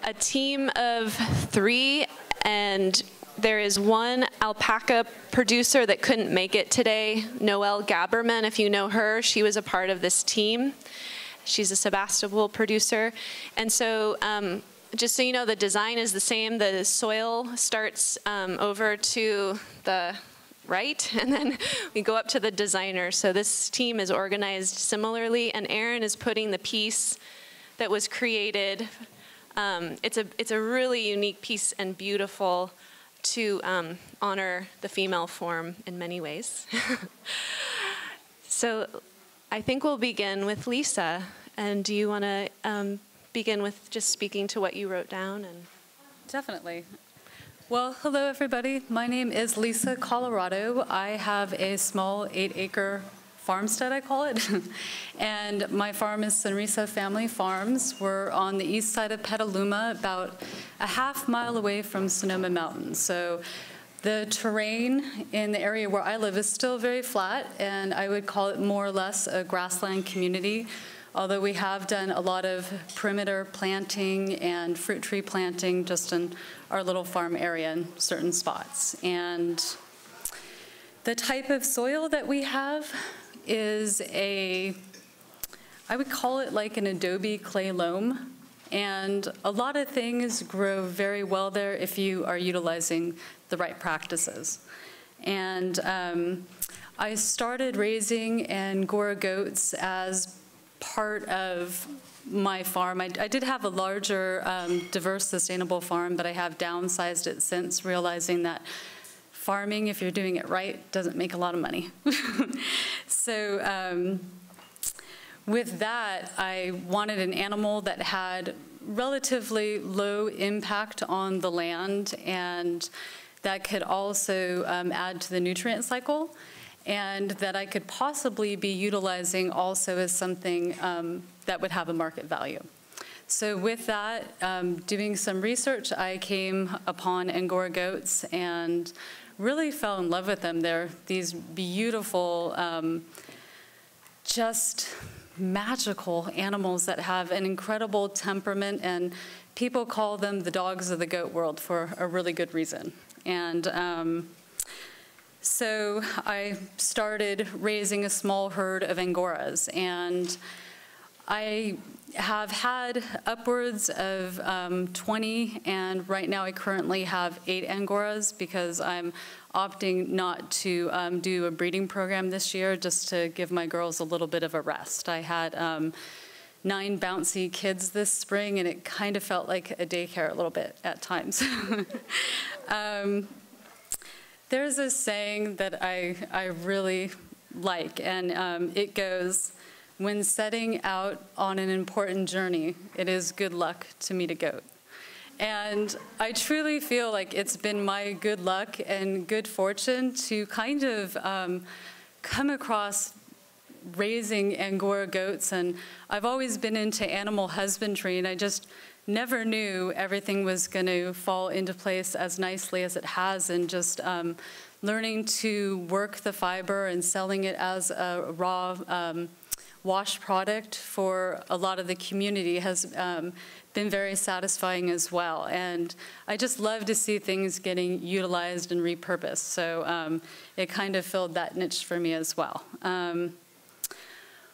a team of 3, and there is one alpaca producer that couldn't make it today, Noelle Gaberman. If you know her, she was a part of this team. She's a Sebastopol producer. And so just so you know, the design is the same. The soil starts over to the right, and then we go up to the designer. So this team is organized similarly, and Aaron is putting the piece that was created. It's a really unique piece and beautiful to honor the female form in many ways. So I think we'll begin with Lisa. And do you want to begin with just speaking to what you wrote down? Definitely. Well, hello everybody. My name is Lisa Colorado. I have a small 8-acre farmstead, I call it. And my farm is Sunrisa Family Farms. We're on the east side of Petaluma, about a half-mile away from Sonoma Mountain. So the terrain in the area where I live is still very flat, and I would call it more or less a grassland community, although we have done a lot of perimeter planting and fruit tree planting just in our little farm area in certain spots. And the type of soil that we have is I would call it like an adobe clay loam. And a lot of things grow very well there if you are utilizing the right practices. And I started raising Angora goats as part of my farm. I did have a larger, diverse, sustainable farm, but I have downsized it since, realizing that farming, if you're doing it right, doesn't make a lot of money. So with that, I wanted an animal that had relatively low impact on the land and that could also add to the nutrient cycle, and that I could possibly be utilizing also as something that would have a market value. So with that, doing some research, I came upon Angora goats and really fell in love with them. They're these beautiful, just magical animals that have an incredible temperament, and people call them the dogs of the goat world for a really good reason. And so I started raising a small herd of Angoras, and I have had upwards of 20, and right now I currently have 8 Angoras because I'm opting not to do a breeding program this year, just to give my girls a little bit of a rest. I had 9 bouncy kids this spring, and it kind of felt like a daycare a little bit at times. There's a saying that I really like, and it goes, when setting out on an important journey, it is good luck to meet a goat. And I truly feel like it's been my good luck and good fortune to kind of come across raising Angora goats. And I've always been into animal husbandry, and I just never knew everything was going to fall into place as nicely as it has. And just learning to work the fiber and selling it as a raw wash product for a lot of the community has been very satisfying as well. And I just love to see things getting utilized and repurposed. So it kind of filled that niche for me as well.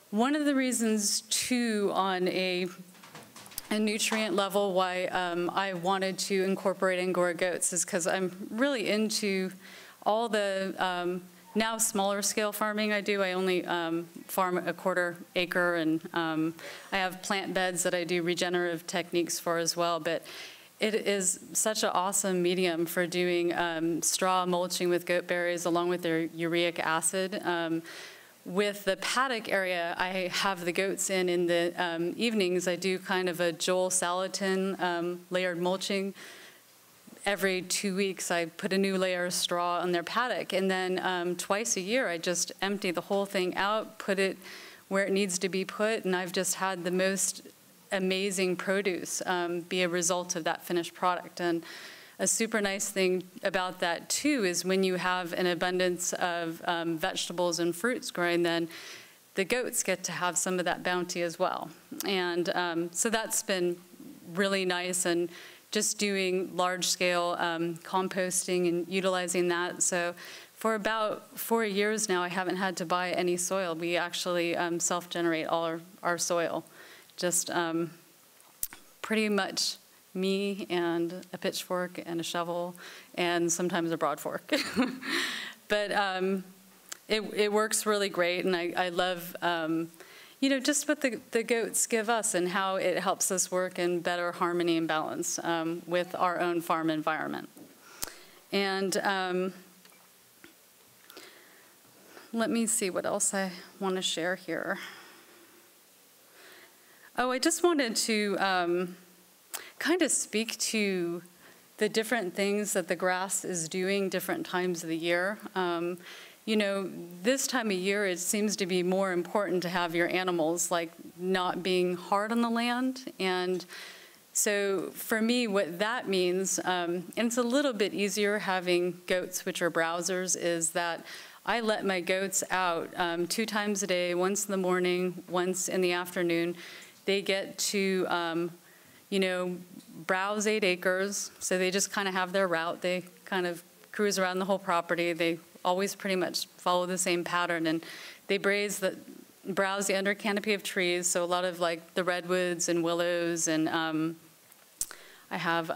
One of the reasons, too, on a nutrient level why I wanted to incorporate Angora goats is because I'm really into all the now smaller scale farming I do. I only farm a 1/4 acre, and I have plant beds that I do regenerative techniques for as well. But it is such an awesome medium for doing straw mulching with goat berries along with their uric acid. With the paddock area I have the goats in the evenings, I do kind of a Joel Salatin layered mulching. Every 2 weeks, I put a new layer of straw on their paddock, and then twice a year, I just empty the whole thing out, put it where it needs to be put, and I've just had the most amazing produce be a result of that finished product. And a super nice thing about that, too, is when you have an abundance of vegetables and fruits growing, then the goats get to have some of that bounty as well. And so that's been really nice, and just doing large-scale composting and utilizing that. So for about 4 years now, I haven't had to buy any soil. We actually self-generate all our soil. Just pretty much me and a pitchfork and a shovel and sometimes a broad fork. But it works really great, and I love just what the goats give us and how it helps us work in better harmony and balance with our own farm environment. And let me see what else I want to share here. Oh, I just wanted to kind of speak to the different things that the grass is doing different times of the year. This time of year, it seems to be more important to have your animals like not being hard on the land. And so for me, what that means, and it's a little bit easier having goats, which are browsers, is that I let my goats out 2 times a day, once in the morning, once in the afternoon. They get to, browse 8 acres. So they just kind of have their route. They kind of cruise around the whole property. They always pretty much follow the same pattern. And they browse the under canopy of trees. So a lot of like the redwoods and willows. And I have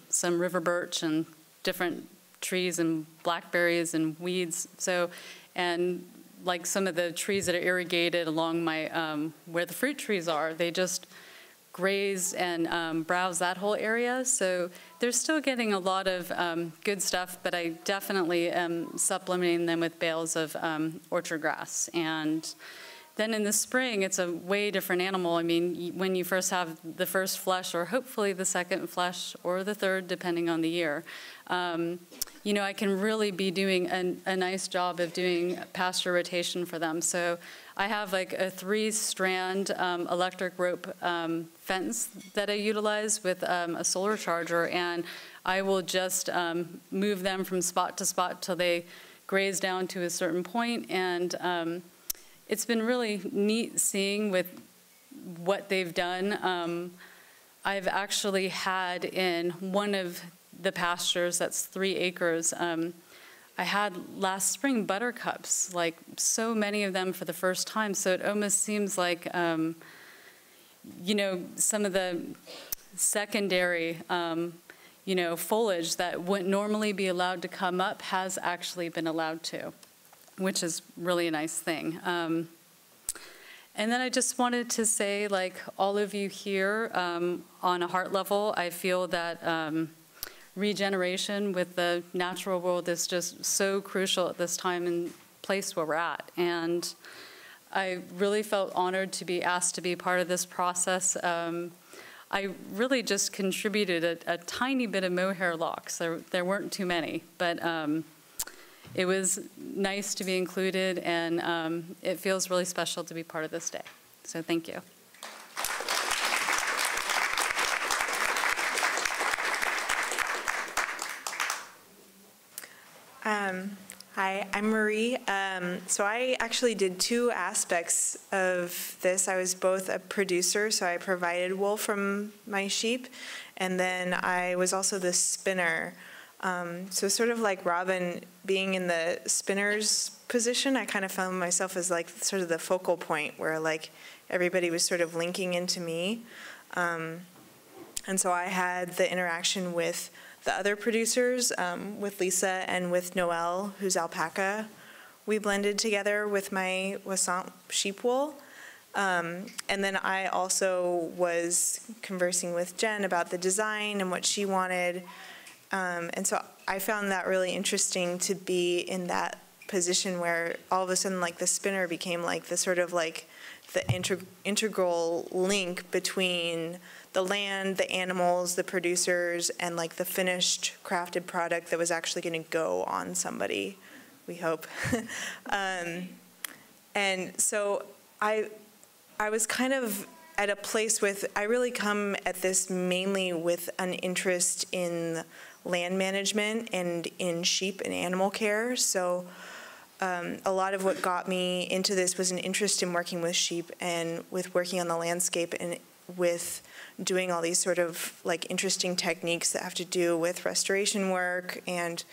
some river birch and different trees and blackberries and weeds. So, and like some of the trees that are irrigated along my, where the fruit trees are, they just graze and browse that whole area. So they're still getting a lot of good stuff, but I definitely am supplementing them with bales of orchard grass. And then in the spring, it's a way different animal. I mean, when you first have the first flush, or hopefully the second flush, or the third, depending on the year, I can really be doing a nice job of doing pasture rotation for them. So I have like a 3-strand electric rope fence that I utilize with a solar charger, and I will just move them from spot to spot till they graze down to a certain point. And it's been really neat seeing with what they've done. I've actually had in one of the pastures, that's 3 acres, I had last spring buttercups, like so many of them for the first time. So it almost seems like, some of the secondary, foliage that wouldn't normally be allowed to come up has actually been allowed to, which is really a nice thing. And then I just wanted to say, like all of you here, on a heart level, I feel that regeneration with the natural world is just so crucial at this time and place where we're at. And I really felt honored to be asked to be part of this process. I really just contributed a tiny bit of mohair locks. There weren't too many, but it was nice to be included, and it feels really special to be part of this day. So thank you. Hi, I'm Marie. So I actually did 2 aspects of this. I was both a producer, so I provided wool from my sheep, and then I was also the spinner. So sort of like Robin being in the spinner's position, I kind of found myself as like sort of the focal point where like everybody was sort of linking into me. And so I had the interaction with the other producers, with Lisa and with Noelle, who's alpaca. We blended together with my Wassant sheep wool. And then I also was conversing with Jen about the design and what she wanted. And so I found that really interesting to be in that position where all of a sudden like the spinner became like the sort of like the integral link between the land, the animals, the producers, and like the finished crafted product that was actually going to go on somebody, we hope. And so I was kind of at a place with, I really come at this mainly with an interest in land management and in sheep and animal care. So a lot of what got me into this was an interest in working with sheep and with working on the landscape. And with doing all these sort of like interesting techniques that have to do with restoration work. And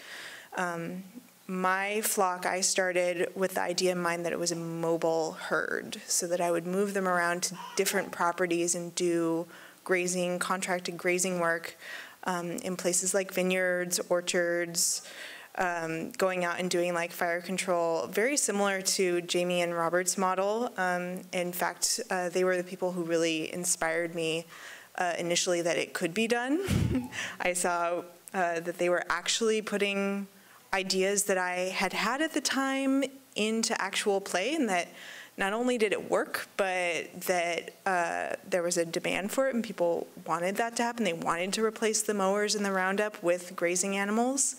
my flock, I started with the idea in mind that it was a mobile herd, so that I would move them around to different properties and do grazing, contracted grazing work in places like vineyards, orchards, going out and doing like fire control, very similar to Jamie and Robert's model. In fact, they were the people who really inspired me initially that it could be done. I saw that they were actually putting ideas that I had had at the time into actual play, and that not only did it work, but that there was a demand for it and people wanted that to happen. They wanted to replace the mowers and the Roundup with grazing animals.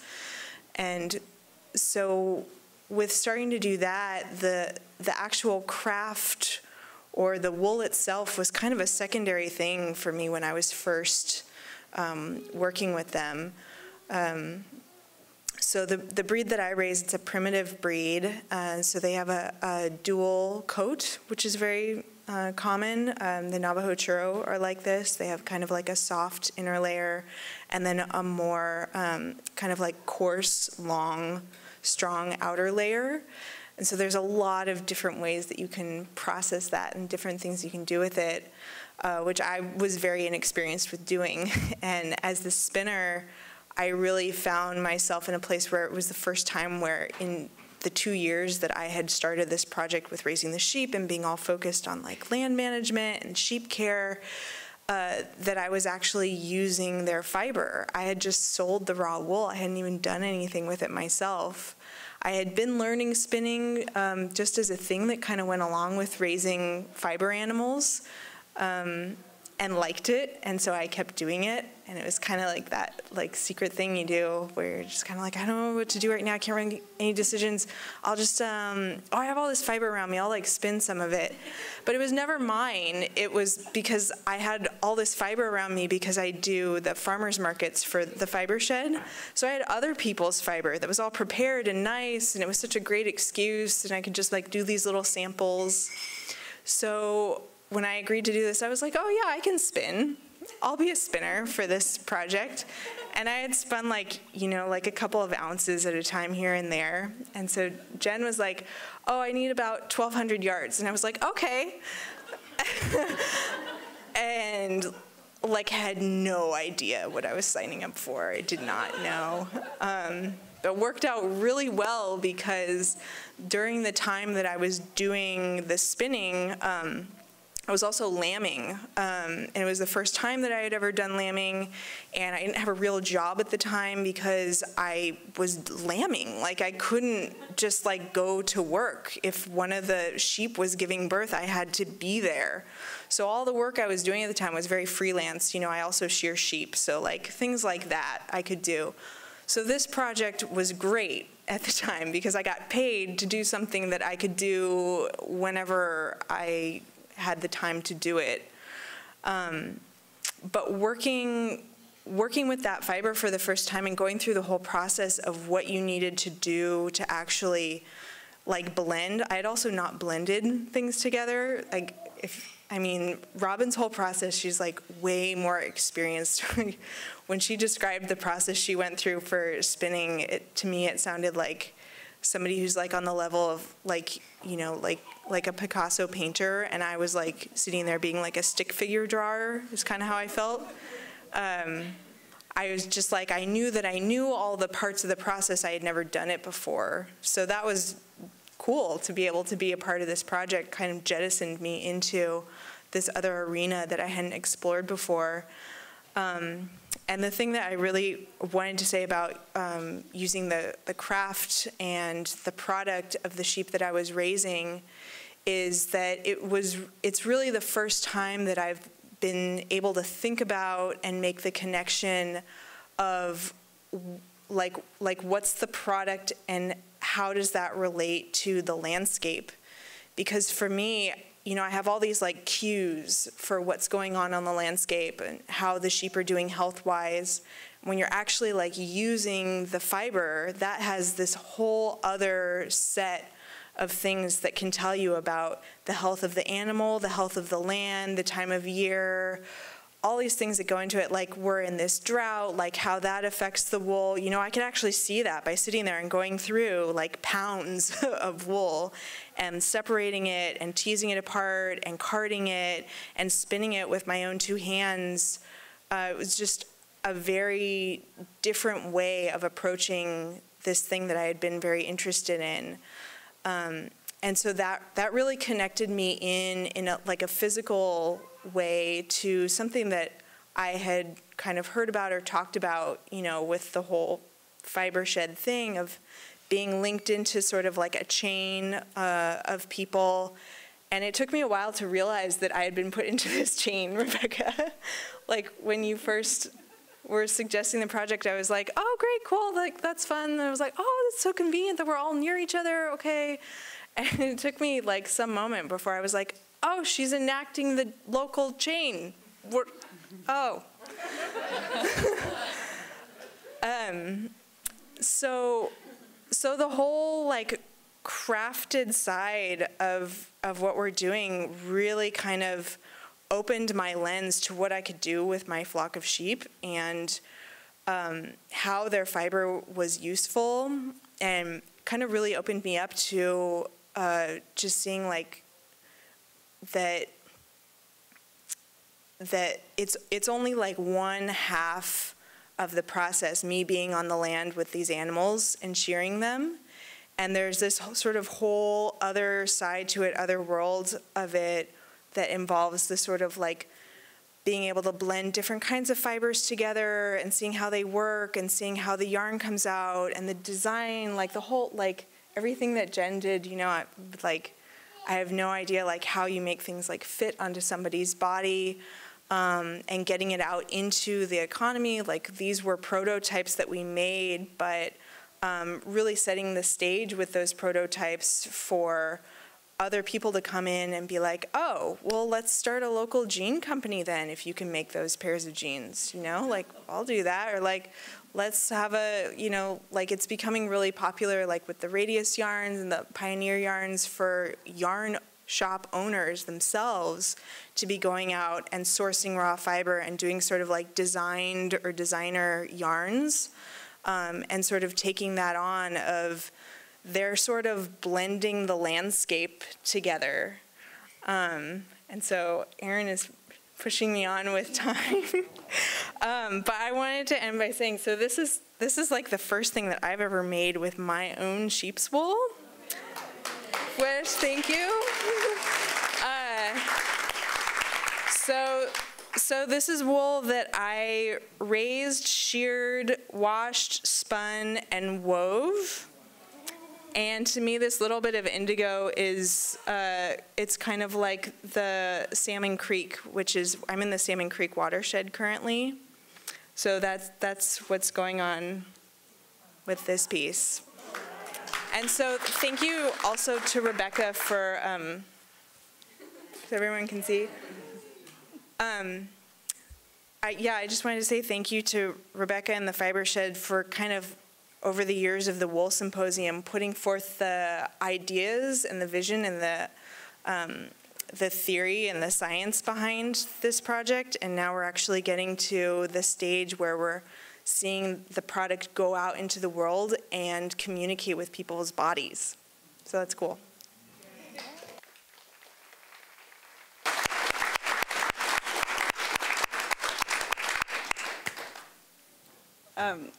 And so with starting to do that, the actual craft or the wool itself was kind of a secondary thing for me when I was first working with them. So the breed that I raised, it's a primitive breed. So they have a dual coat, which is very common. The Navajo churro are like this. They have kind of like a soft inner layer and then a more kind of like coarse, long, strong outer layer. And so there's a lot of different ways that you can process that and different things you can do with it, which I was very inexperienced with doing. And as the spinner, I really found myself in a place where it was the first time where in the 2 years that I had started this project with raising the sheep and being all focused on like land management and sheep care, that I was actually using their fiber. I had just sold the raw wool. I hadn't even done anything with it myself. I had been learning spinning just as a thing that kind of went along with raising fiber animals, and liked it, and so I kept doing it. And it was kind of like that like secret thing you do where you're just kind of like, I don't know what to do right now, I can't make any decisions, I'll just I have all this fiber around me, I'll like spin some of it. But it was never mine. It was because I had all this fiber around me because I do the farmers markets for the Fibershed. So I had other people's fiber that was all prepared and nice, and it was such a great excuse, and I could just like do these little samples. So when I agreed to do this, I was like, oh yeah, I can spin. I'll be a spinner for this project. And I had spun like, you know, like a couple of ounces at a time here and there. And so Jen was like, oh, I need about 1,200 yards. And I was like, okay. And like had no idea what I was signing up for. I did not know. It worked out really well because during the time that I was doing the spinning, I was also lambing, and it was the first time that I had ever done lambing, and I didn't have a real job at the time because I was lambing. Like I couldn't just like go to work. If one of the sheep was giving birth, I had to be there. So all the work I was doing at the time was very freelance. You know, I also shear sheep, so like things like that I could do. So this project was great at the time because I got paid to do something that I could do whenever I had the time to do it. But working with that fiber for the first time and going through the whole process of what you needed to do to actually like blend. I had also not blended things together. Like Robin's whole process, she's like way more experienced. When she described the process she went through for spinning, to me it sounded like somebody who's like on the level of like, you know, like a Picasso painter, and I was like sitting there being like a stick figure drawer is kind of how I felt. I was just like, I knew that I knew all the parts of the process. I had never done it before. So that was cool to be able to be a part of this project, kind of jettisoned me into this other arena that I hadn't explored before. And the thing that I really wanted to say about using the craft and the product of the sheep that I was raising is that it's really the first time that I've been able to think about and make the connection of like what's the product and how does that relate to the landscape? Because for me, you know, I have all these like cues for what's going on the landscape and how the sheep are doing health-wise. When you're actually like using the fiber, that has this whole other set of things that can tell you about the health of the animal, the health of the land, the time of year, all these things that go into it, like we're in this drought, like how that affects the wool. You know, I can actually see that by sitting there and going through like pounds of wool and separating it and teasing it apart and carding it and spinning it with my own two hands. It was just a very different way of approaching this thing that I had been very interested in. And so that really connected me in like a physical way to something that I had kind of heard about or talked about, you know, with the whole Fibershed thing of being linked into sort of like a chain of people. And it took me a while to realize that I had been put into this chain, Rebecca. Like when you first were suggesting the project, I was like, oh, great, cool, like that's fun. And I was like, oh, that's so convenient that we're all near each other, okay. And it took me like some moment before I was like, oh, she's enacting the local chain. Oh. So the whole like crafted side of what we're doing really kind of opened my lens to what I could do with my flock of sheep and how their fiber was useful, and kind of really opened me up to just seeing like that it's only like one half of the process, me being on the land with these animals and shearing them. And there's this sort of whole other side to it, other world of it that involves the sort of like being able to blend different kinds of fibers together and seeing how they work and seeing how the yarn comes out and the design, like the whole, like everything that Jen did, you know, I have no idea like how you make things like fit onto somebody's body, and getting it out into the economy. Like these were prototypes that we made, but really setting the stage with those prototypes for other people to come in and be like, oh, well, let's start a local jean company then if you can make those pairs of jeans, you know, like I'll do that. Or like, let's have a, you know, like it's becoming really popular like with the radius yarns and the pioneer yarns for yarn shop owners themselves to be going out and sourcing raw fiber and doing sort of like designed or designer yarns, and sort of taking that on of they're sort of blending the landscape together. And so Erin is pushing me on with time. But I wanted to end by saying, so this is like the first thing that I've ever made with my own sheep's wool, which, thank you. So this is wool that I raised, sheared, washed, spun, and wove. And to me, this little bit of indigo is, it's kind of like the Salmon Creek, which is, I'm in the Salmon Creek watershed currently. So that's what's going on with this piece. And so thank you also to Rebecca for, so everyone can see. I just wanted to say thank you to Rebecca and the Fibershed for kind of, over the years of the Wool Symposium, putting forth the ideas and the vision and the theory and the science behind this project. And now we're actually getting to the stage where we're seeing the product go out into the world and communicate with people's bodies. So that's cool.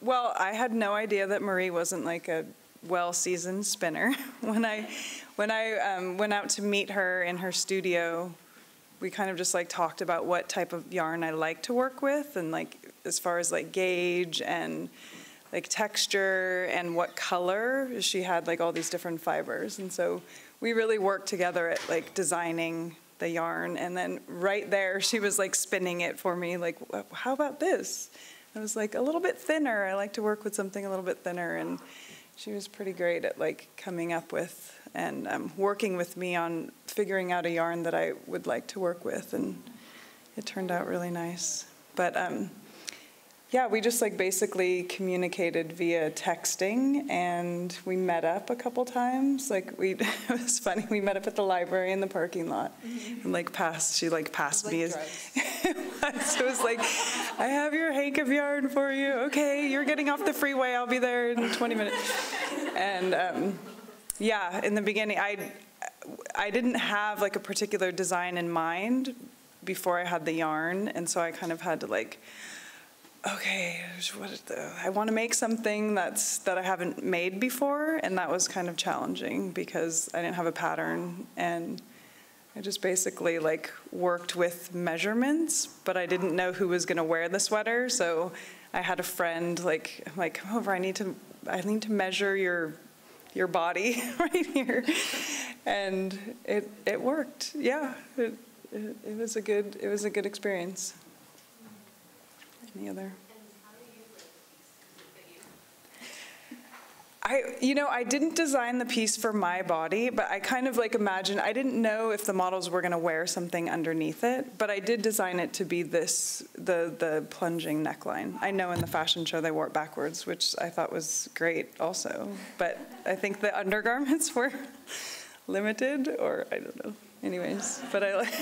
Well, I had no idea that Marie wasn't like a well-seasoned spinner. When I went out to meet her in her studio, we kind of just like talked about what type of yarn I like to work with, and like as far as like gauge and like texture and what color. She had like all these different fibers, and so we really worked together at like designing the yarn. And then right there, she was like spinning it for me, like, how about this? I was like, a little bit thinner. I like to work with something a little bit thinner. And she was pretty great at like coming up with and working with me on figuring out a yarn that I would like to work with. And it turned out really nice. But yeah, we just like basically communicated via texting, and we met up a couple times. Like it was funny. We met up at the library in the parking lot, and like she passed me as. So it was like, I have your hank of yarn for you. Okay, you're getting off the freeway. I'll be there in 20 minutes. And yeah, in the beginning, I didn't have like a particular design in mind before I had the yarn, and so I kind of had to like, okay, I want to make something that I haven't made before, and that was kind of challenging because I didn't have a pattern, and I just basically like worked with measurements, but I didn't know who was going to wear the sweater, so I had a friend like, I'm like, come over, I need to measure your body right here, and it worked. Yeah, it was a good experience. Any other? I didn't design the piece for my body, but I kind of like imagined, I didn't know if the models were going to wear something underneath it, but I did design it to be the plunging neckline. I know in the fashion show they wore it backwards, which I thought was great also, but I think the undergarments were limited, or I don't know. Anyways, but I like.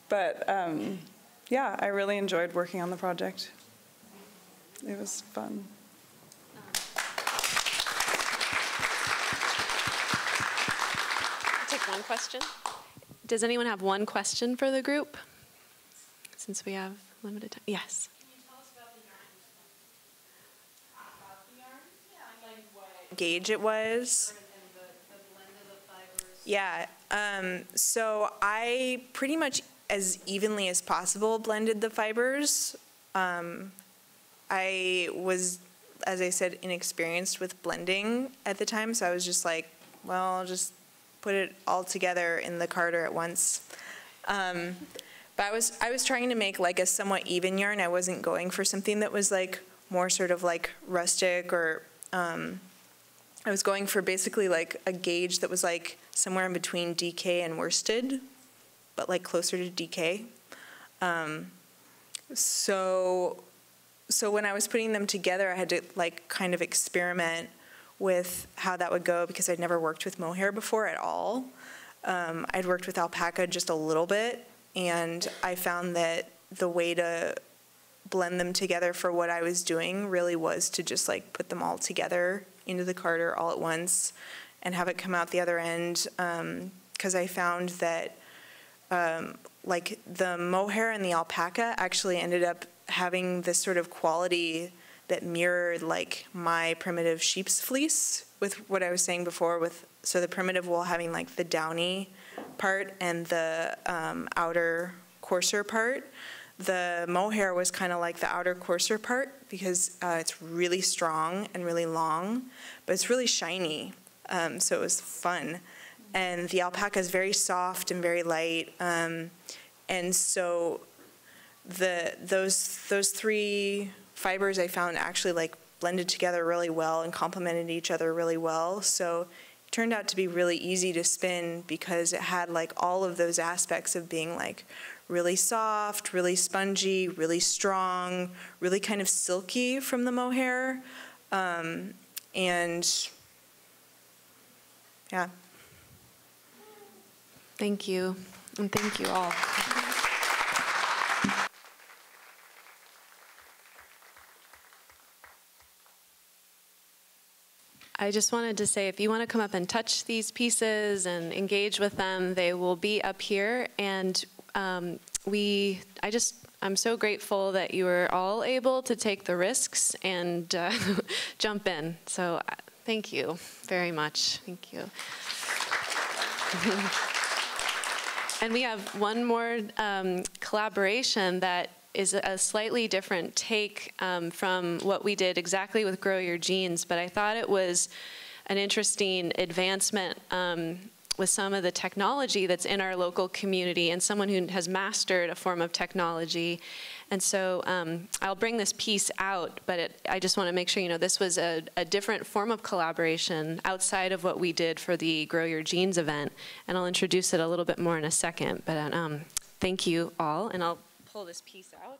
But yeah, I really enjoyed working on the project. It was fun. I'll take one question. Does anyone have one question for the group? Since we have limited time. Yes. Can you tell us about the yarn? Yeah, like what gauge it was. The blend of the fibers. Yeah. So I pretty much as evenly as possible blended the fibers. I was, as I said, inexperienced with blending at the time, so I was just like, well, I'll just put it all together in the carder at once. But I was trying to make like a somewhat even yarn. I wasn't going for something that was like more sort of like rustic, or I was going for basically like a gauge that was like somewhere in between DK and worsted, but like closer to DK. So when I was putting them together, I had to like kind of experiment with how that would go because I'd never worked with mohair before at all. I'd worked with alpaca just a little bit, and I found that the way to blend them together for what I was doing really was to just like put them all together into the carder all at once and have it come out the other end, because I found that like the mohair and the alpaca actually ended up having this sort of quality that mirrored like my primitive sheep's fleece, with what I was saying before, so the primitive wool having like the downy part and the outer coarser part. The mohair was kind of like the outer coarser part because it's really strong and really long, but it's really shiny, so it was fun. And the alpaca is very soft and very light, and so those three fibers I found actually like blended together really well and complemented each other really well. So it turned out to be really easy to spin because it had like all of those aspects of being like really soft, really spongy, really strong, really kind of silky from the mohair, and yeah. Thank you, and thank you all. I just wanted to say, if you want to come up and touch these pieces and engage with them, they will be up here. And I'm so grateful that you were all able to take the risks and jump in. So thank you very much. Thank you. And we have one more collaboration that is a slightly different take from what we did exactly with Grow Your Jeans, but I thought it was an interesting advancement with some of the technology that's in our local community and someone who has mastered a form of technology. And so I'll bring this piece out, but I just want to make sure you know this was a different form of collaboration outside of what we did for the Grow Your Genes event. And I'll introduce it a little bit more in a second. But thank you all, and I'll pull this piece out.